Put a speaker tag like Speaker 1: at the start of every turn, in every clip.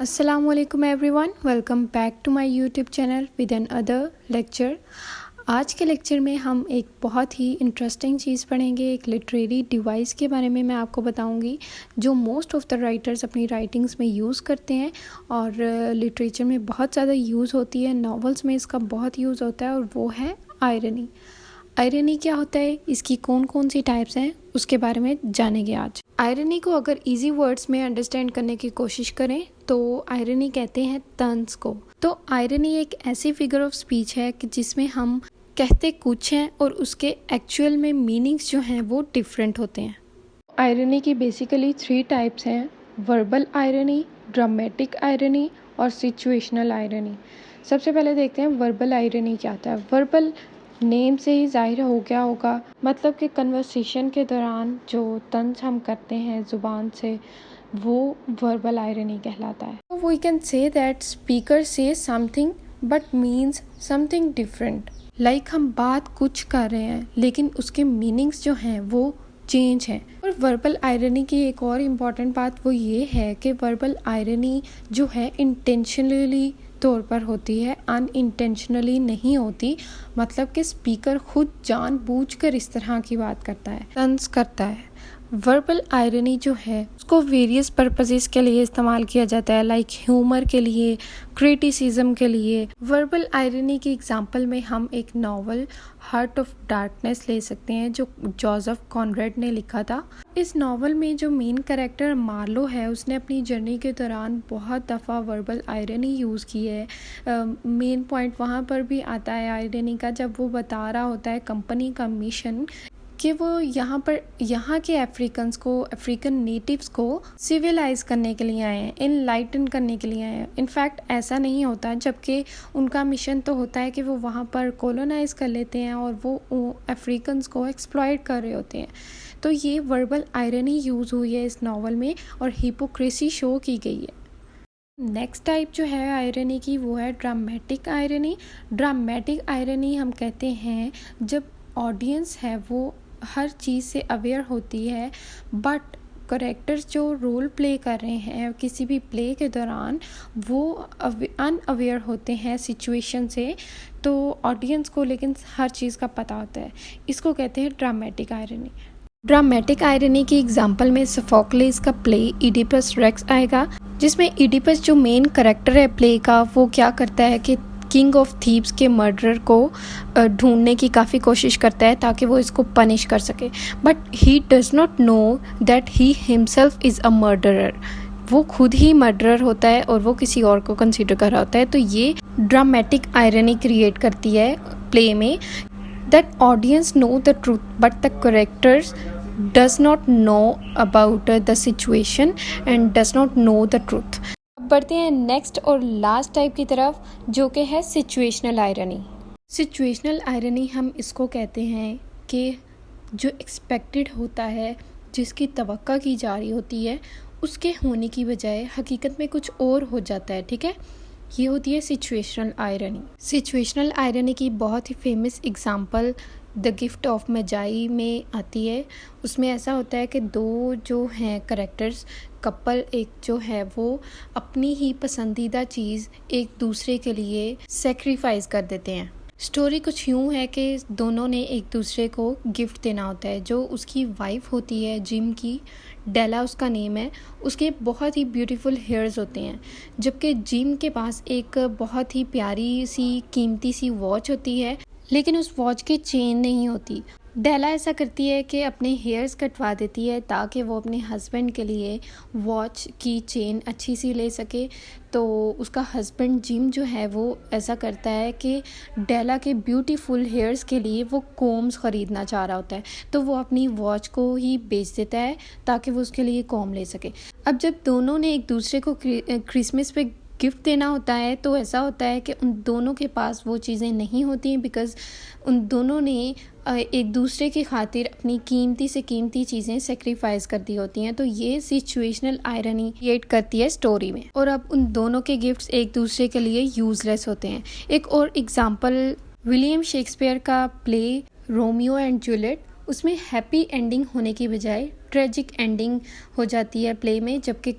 Speaker 1: Assalamualaikum everyone, welcome back to my YouTube channel with another lecture. आज के lecture में हम एक बहुत ही इंटरेस्टिंग चीज़ पढ़ेंगे। एक लिटरेरी डिवाइस के बारे में मैं आपको बताऊंगी जो मोस्ट ऑफ़ द राइटर्स अपनी राइटिंग्स में यूज़ करते हैं और लिटरेचर में बहुत ज़्यादा यूज़ होती है। नॉवेल्स में इसका बहुत यूज़ होता है और वो है आयरनी। आयरनी क्या होता है, इसकी कौन कौन सी टाइप्स हैं, उसके बारे में जानेंगे आज। आयरनी को अगर इजी वर्ड्स में अंडरस्टैंड करने की कोशिश करें तो आयरनी कहते हैं तंज को। तो आयरनी एक ऐसी फिगर ऑफ स्पीच है कि जिसमें हम कहते कुछ हैं और उसके एक्चुअल में मीनिंग्स जो हैं वो डिफरेंट होते हैं। आयरनी की बेसिकली 3 टाइप्स हैं, वर्बल आयरनी, ड्रामेटिक आयरनी और सिचुएशनल आयरनी। सबसे पहले देखते हैं वर्बल आयरनी क्या होता है। वर्बल नेम से ही जाहिर हो गया होगा, मतलब कि कन्वर्सेशन के दौरान जो तंज हम करते हैं ज़ुबान से वो वर्बल आयरनी कहलाता है। We can say that speaker say something but means something different. Like हम बात कुछ कर रहे हैं लेकिन उसके मीनिंग्स जो हैं वो चेंज है। और वर्बल आयरनी की एक और इम्पॉर्टेंट बात वो ये है कि वर्बल आयरनी जो है इंटेंशनली तौर पर होती है, अनइंटेंशनली नहीं होती। मतलब कि स्पीकर खुद जानबूझकर इस तरह की बात करता है, तंज करता है। वर्बल आयरनी जो है उसको वेरियस पर्पसेस के लिए इस्तेमाल किया जाता है, लाइक ह्यूमर के लिए, क्रिटिसिज्म के लिए। वर्बल आयरनी की एग्जांपल में हम एक नावल हार्ट ऑफ डार्कनेस ले सकते हैं जो जोसेफ कॉनरेड ने लिखा था। इस नावल में जो मेन कैरेक्टर मार्लो है उसने अपनी जर्नी के दौरान बहुत दफ़ा वर्बल आयरनी यूज़ की है। मेन पॉइंट वहाँ पर भी आता है आयरनी का, जब वो बता रहा होता है कंपनी का मिशन कि वो यहाँ के अफ्रीकन नेटिव्स को सिविलाइज करने के लिए आए हैं, इनलाइटन करने के लिए आए हैं। इनफैक्ट ऐसा नहीं होता, जबकि उनका मिशन तो होता है कि वो वहाँ पर कॉलोनाइज कर लेते हैं और वो अफ्रीकन्स को एक्सप्लॉइट कर रहे होते हैं। तो ये वर्बल आयरनी यूज़ हुई है इस नावल में और हिपोक्रेसी शो की गई है। नेक्स्ट टाइप जो है आयरनी की वो है ड्रामेटिक आयरनी। ड्रामेटिक आयरनी हम कहते हैं जब ऑडियंस है वो हर चीज़ से अवेयर होती है बट करेक्टर्स जो रोल प्ले कर रहे हैं किसी भी प्ले के दौरान वो अनअवेयर होते हैं सिचुएशन से, तो ऑडियंस को लेकिन हर चीज़ का पता होता है। इसको कहते हैं ड्रामेटिक आयरनी। ड्रामेटिक आयरनी की एग्जांपल में सोफोक्लिस का प्ले इडिपस रेक्स आएगा, जिसमें इडिपस जो मेन करेक्टर है प्ले का वो क्या करता है कि किंग ऑफ थीब्स के मर्डरर को ढूंढने की काफ़ी कोशिश करता है ताकि वो इसको पनिश कर सके, but he does not know that he himself is a murderer. वो खुद ही मर्डरर होता है और वो किसी और को कंसीडर कर रहा होता है। तो ये ड्रामेटिक आयरनी क्रिएट करती है प्ले में, that audience know the truth but the characters does not know about the situation and does not know the truth. बढ़ते हैं नेक्स्ट और लास्ट टाइप की तरफ जो कि है सिचुएशनल आयरनी। सिचुएशनल आयरनी हम इसको कहते हैं कि जो एक्सपेक्टेड होता है, जिसकी तवक्का की जा रही होती है, उसके होने की बजाय हकीकत में कुछ और हो जाता है। ठीक है, ये होती है सिचुएशनल आयरनी। सिचुएशनल आयरनी की बहुत ही famous example the gift of Magi में आती है। उसमें ऐसा होता है कि दो जो हैं करेक्टर्स कपल, एक जो है वो अपनी ही पसंदीदा चीज़ एक दूसरे के लिए सेक्रीफाइस कर देते हैं। स्टोरी कुछ यूँ है कि दोनों ने एक दूसरे को गिफ्ट देना होता है। जो उसकी वाइफ होती है जिम की, डेला उसका नेम है, उसके बहुत ही ब्यूटीफुल हेयर्स होते हैं, जबकि जिम के पास एक बहुत ही प्यारी सी कीमती सी वॉच होती है लेकिन उस वॉच की चेन नहीं होती। डेला ऐसा करती है कि अपने हेयर्स कटवा देती है ताकि वो अपने हस्बैंड के लिए वॉच की चेन अच्छी सी ले सके। तो उसका हस्बैंड जिम जो है वो ऐसा करता है कि डेला के ब्यूटीफुल हेयर्स के लिए वो कोम्स ख़रीदना चाह रहा होता है, तो वो अपनी वॉच को ही बेच देता है ताकि वो उसके लिए कॉम ले सके। अब जब दोनों ने एक दूसरे को क्रिसमस पे गिफ्ट देना होता है तो ऐसा होता है कि उन दोनों के पास वो चीज़ें नहीं होती हैं, बिकॉज़ उन दोनों ने एक दूसरे की खातिर अपनी कीमती से कीमती चीज़ें सेक्रीफाइस कर दी होती हैं। तो ये सिचुएशनल आयरनी क्रिएट करती है स्टोरी में, और अब उन दोनों के गिफ्ट्स एक दूसरे के लिए यूजलेस होते हैं। एक और एग्जांपल विलियम शेक्सपियर का प्ले रोमियो एंड जूलियट, उसमें हैप्पी एंडिंग होने की बजाय ट्रेजिक एंडिंग हो जाती है प्ले में, जबकि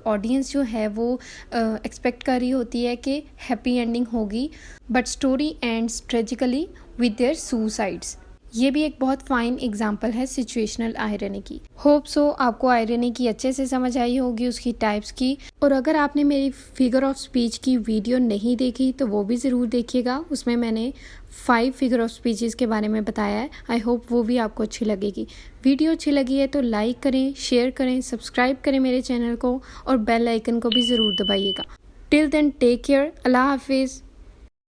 Speaker 1: ऑडियंस जो है वो एक्सपेक्ट कर रही होती है कि हैप्पी एंडिंग होगी, but story ends tragically with their suicides. ये भी एक बहुत फाइन एग्जांपल है सिचुएशनल आयरनी की। होप सो आपको आयरनी की अच्छे से समझ आई होगी, उसकी टाइप्स की। और अगर आपने मेरी फिगर ऑफ स्पीच की वीडियो नहीं देखी तो वो भी ज़रूर देखिएगा, उसमें मैंने 5 फिगर ऑफ स्पीचेस के बारे में बताया है। आई होप वो भी आपको अच्छी लगेगी। वीडियो अच्छी लगी है तो लाइक करें, शेयर करें, सब्सक्राइब करें मेरे चैनल को और बेल आइकन को भी ज़रूर दबाइएगा। टिल देन टेक केयर, अल्लाह हाफिज़।